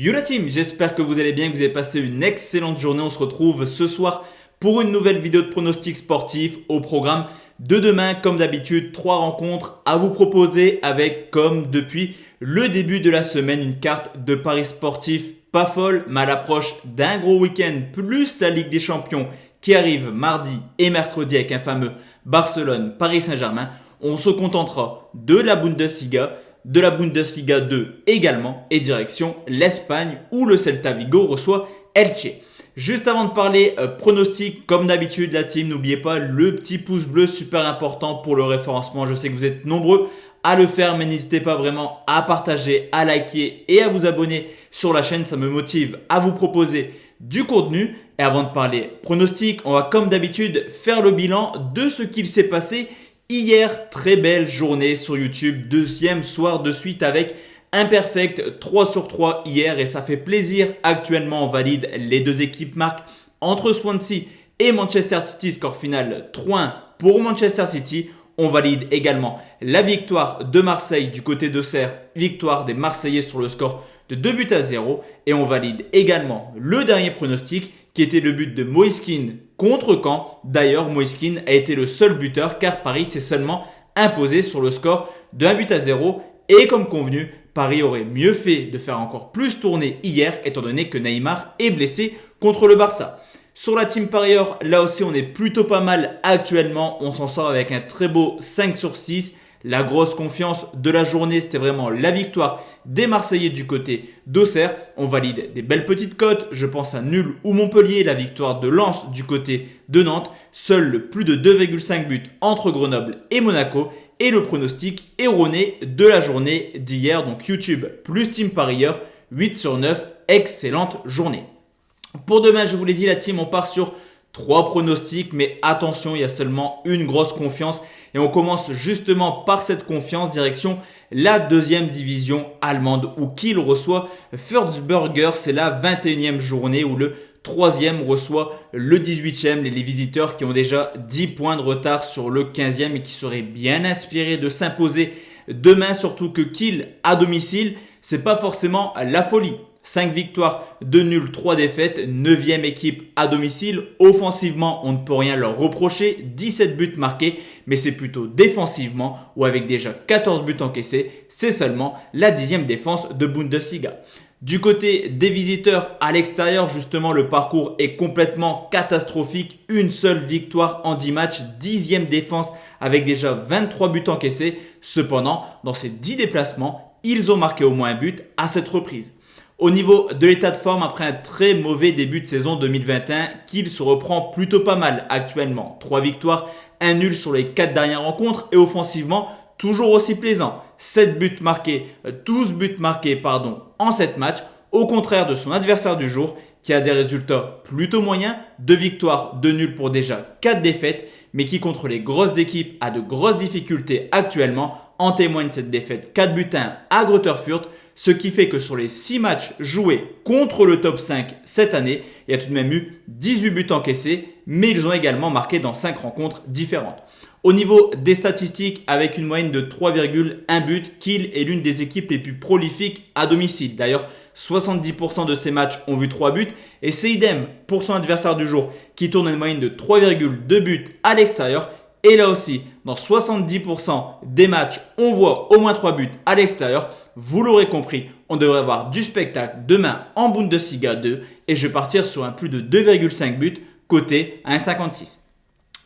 Yo la team, j'espère que vous allez bien, que vous avez passé une excellente journée. On se retrouve ce soir pour une nouvelle vidéo de pronostics sportifs au programme de demain. Comme d'habitude, 3 rencontres à vous proposer avec, comme depuis le début de la semaine, une carte de paris sportifs pas folle, mais à l'approche d'un gros week-end, plus la Ligue des Champions qui arrive mardi et mercredi avec un fameux Barcelone-Paris Saint-Germain. On se contentera de la Bundesliga 2 également et direction l'Espagne où le Celta Vigo reçoit Elche. Juste avant de parler pronostic, comme d'habitude la team, n'oubliez pas le petit pouce bleu super important pour le référencement. Je sais que vous êtes nombreux à le faire, mais n'hésitez pas vraiment à partager, à liker et à vous abonner sur la chaîne. Ça me motive à vous proposer du contenu. Et avant de parler pronostic, on va comme d'habitude faire le bilan de ce qu'il s'est passé hier. Très belle journée sur YouTube, deuxième soir de suite avec un perfect 3 sur 3 hier et ça fait plaisir. Actuellement, on valide les deux équipes marques entre Swansea et Manchester City, score final 3-1 pour Manchester City. On valide également la victoire de Marseille du côté d'Auxerre, victoire des Marseillais sur le score de 2-0 et on valide également le dernier pronostic qui était le but de Moise Kean contre Caen. D'ailleurs, Moise Kean a été le seul buteur car Paris s'est seulement imposé sur le score de 1-0 et comme convenu, Paris aurait mieux fait de faire encore plus tourner hier étant donné que Neymar est blessé contre le Barça. Sur la team parieur, là aussi on est plutôt pas mal actuellement. On s'en sort avec un très beau 5 sur 6. La grosse confiance de la journée, c'était vraiment la victoire des Marseillais du côté d'Auxerre. On valide des belles petites cotes. Je pense à nul ou Montpellier, la victoire de Lens du côté de Nantes. Seul le plus de 2,5 buts entre Grenoble et Monaco. Et le pronostic erroné de la journée d'hier. Donc YouTube plus team parieur, 8 sur 9. Excellente journée. Pour demain, je vous l'ai dit, la team, on part sur 3 pronostics. Mais attention, il y a seulement une grosse confiance. Et on commence justement par cette confiance, direction la deuxième division allemande où Kiel reçoit Würzburger. C'est la 21e journée où le 3e reçoit le 18e. Les visiteurs qui ont déjà 10 points de retard sur le 15e et qui seraient bien inspirés de s'imposer demain. Surtout que Kiel à domicile, c'est pas forcément la folie. 5 victoires, 2 nuls, 3 défaites, 9e équipe à domicile. Offensivement, on ne peut rien leur reprocher, 17 buts marqués, mais c'est plutôt défensivement où avec déjà 14 buts encaissés, c'est seulement la 10e défense de Bundesliga. Du côté des visiteurs à l'extérieur, justement, le parcours est complètement catastrophique. Une seule victoire en 10 matchs, 10e défense avec déjà 23 buts encaissés. Cependant, dans ces 10 déplacements, ils ont marqué au moins un but à cette reprise. Au niveau de l'état de forme, après un très mauvais début de saison 2021, Kiel se reprend plutôt pas mal actuellement. 3 victoires, 1 nul sur les 4 dernières rencontres et offensivement, toujours aussi plaisant. 12 buts marqués en 7 matchs, au contraire de son adversaire du jour qui a des résultats plutôt moyens, 2 victoires, 2 nuls pour déjà 4 défaites, mais qui contre les grosses équipes a de grosses difficultés actuellement. En témoigne cette défaite 4-1 à Greuther Fürth. Ce qui fait que sur les 6 matchs joués contre le top 5 cette année, il y a tout de même eu 18 buts encaissés, mais ils ont également marqué dans 5 rencontres différentes. Au niveau des statistiques, avec une moyenne de 3,1 buts, Kiel est l'une des équipes les plus prolifiques à domicile. D'ailleurs, 70% de ses matchs ont vu 3 buts et c'est idem pour son adversaire du jour qui tourne à une moyenne de 3,2 buts à l'extérieur. Et là aussi, dans 70% des matchs, on voit au moins 3 buts à l'extérieur. Vous l'aurez compris, on devrait avoir du spectacle demain en Bundesliga 2 et je vais partir sur un plus de 2,5 buts coté à 1,56.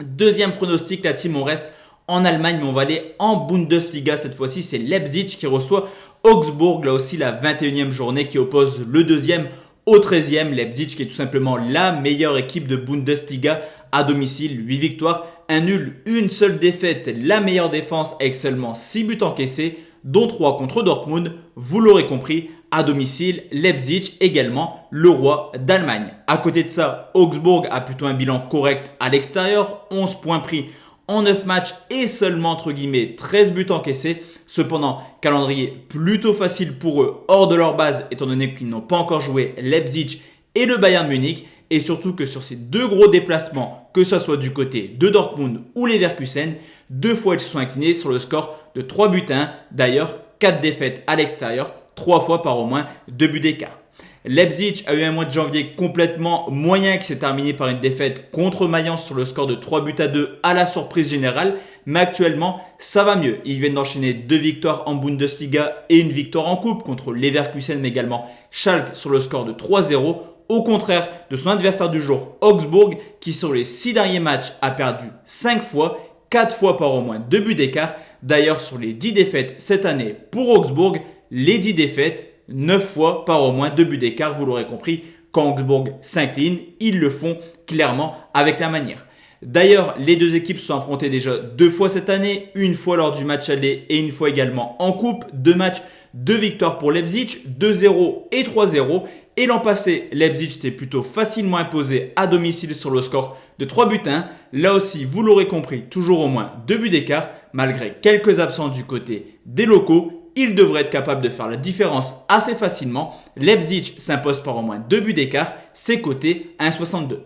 Deuxième pronostic, la team, on reste en Allemagne, mais on va aller en Bundesliga. Cette fois-ci, c'est Leipzig qui reçoit Augsbourg. Là aussi, la 21e journée qui oppose le deuxième au 13e. Leipzig qui est tout simplement la meilleure équipe de Bundesliga à domicile. 8 victoires, 1 nul, une seule défaite. La meilleure défense avec seulement 6 buts encaissés, dont 3 contre Dortmund. Vous l'aurez compris, à domicile, Leipzig également le roi d'Allemagne. À côté de ça, Augsbourg a plutôt un bilan correct à l'extérieur. 11 points pris en 9 matchs et seulement entre guillemets 13 buts encaissés. Cependant, calendrier plutôt facile pour eux hors de leur base étant donné qu'ils n'ont pas encore joué Leipzig et le Bayern Munich. Et surtout que sur ces 2 gros déplacements, que ce soit du côté de Dortmund ou Leverkusen, 2 fois ils se sont inclinés sur le score de 3-1. D'ailleurs, 4 défaites à l'extérieur, 3 fois par au moins 2 buts d'écart. Leipzig a eu un mois de janvier complètement moyen qui s'est terminé par une défaite contre Mayence sur le score de 3-2 à la surprise générale. Mais actuellement, ça va mieux. Ils viennent d'enchaîner 2 victoires en Bundesliga et une victoire en coupe contre Leverkusen, mais également Schalke sur le score de 3-0. Au contraire de son adversaire du jour, Augsbourg, qui sur les 6 derniers matchs a perdu 5 fois, 4 fois par au moins 2 buts d'écart. D'ailleurs, sur les 10 défaites cette année pour Augsbourg, les 10 défaites, 9 fois par au moins 2 buts d'écart. Vous l'aurez compris, quand Augsbourg s'incline, ils le font clairement avec la manière. D'ailleurs, les deux équipes se sont affrontées déjà 2 fois cette année, une fois lors du match aller et une fois également en coupe. 2 matchs, 2 victoires pour Leipzig, 2-0 et 3-0. Et l'an passé, Leipzig était plutôt facilement imposé à domicile sur le score de 3-1. Là aussi, vous l'aurez compris, toujours au moins 2 buts d'écart. Malgré quelques absents du côté des locaux, ils devraient être capables de faire la différence assez facilement. Leipzig s'impose par au moins 2 buts d'écart, c'est coté 1,62.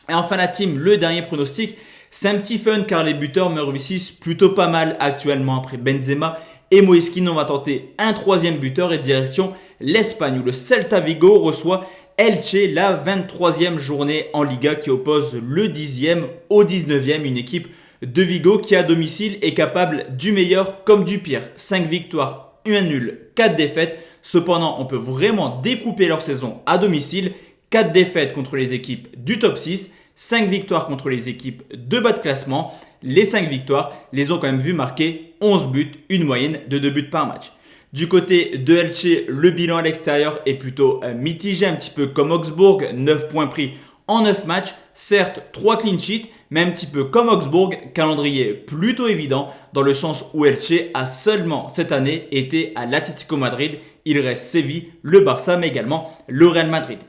Et enfin la team, le dernier pronostic, c'est un petit fun car les buteurs me réussissent plutôt pas mal actuellement après Benzema et Moïse Kean. On va tenter un troisième buteur et direction l'Espagne où le Celta Vigo reçoit Elche, la 23e journée en Liga qui oppose le 10e au 19e, une équipe de Vigo qui à domicile est capable du meilleur comme du pire. 5 victoires, 1 nul, 4 défaites. Cependant, on peut vraiment découper leur saison à domicile. 4 défaites contre les équipes du top 6, 5 victoires contre les équipes de bas de classement. Les 5 victoires les ont quand même vu marquer 11 buts, une moyenne de 2 buts par match. Du côté de Elche, le bilan à l'extérieur est plutôt mitigé, un petit peu comme Augsbourg, 9 points pris en 9 matchs. Certes, 3 clean sheets, mais un petit peu comme Augsbourg, calendrier plutôt évident dans le sens où Elche a seulement cette année été à l'Atlético Madrid. Il reste Séville, le Barça, mais également le Real Madrid.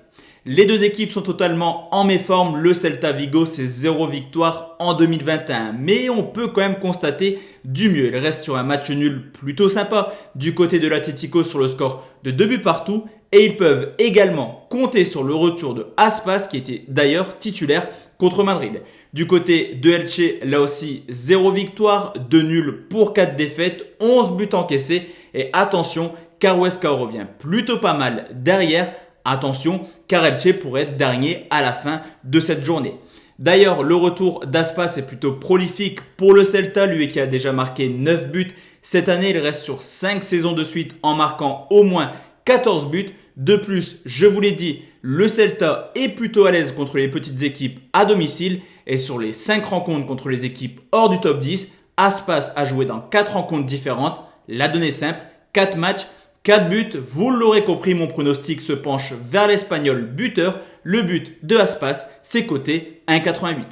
Les deux équipes sont totalement en méforme. Le Celta Vigo, c'est 0 victoire en 2021. Mais on peut quand même constater du mieux. Il reste sur un match nul plutôt sympa du côté de l'Atlético sur le score de 2 buts partout. Et ils peuvent également compter sur le retour de Aspas qui était d'ailleurs titulaire contre Madrid. Du côté de Elche, là aussi 0 victoire, 2 nuls pour 4 défaites, 11 buts encaissés. Et attention, car Huesca revient plutôt pas mal derrière. Attention, car Elche pourrait être dernier à la fin de cette journée. D'ailleurs, le retour d'Aspas est plutôt prolifique pour le Celta, lui qui a déjà marqué 9 buts. Cette année, il reste sur 5 saisons de suite en marquant au moins 14 buts. De plus, je vous l'ai dit, le Celta est plutôt à l'aise contre les petites équipes à domicile. Et sur les 5 rencontres contre les équipes hors du top 10, Aspas a joué dans 4 rencontres différentes. La donnée est simple, 4 matchs. 4 buts, vous l'aurez compris, mon pronostic se penche vers l'Espagnol buteur. Le but de Aspas, c'est coté 1,88.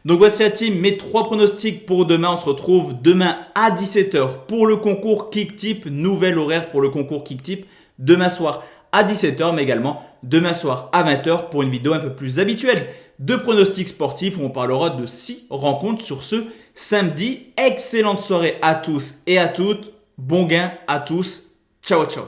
Donc voici la team, mes 3 pronostics pour demain. On se retrouve demain à 17h pour le concours Kicktip. Nouvel horaire pour le concours Kicktip. Demain soir à 17h, mais également demain soir à 20h pour une vidéo un peu plus habituelle de pronostics sportifs où on parlera de 6 rencontres sur ce samedi. Excellente soirée à tous et à toutes. Bon gain à tous. Ciao, ciao.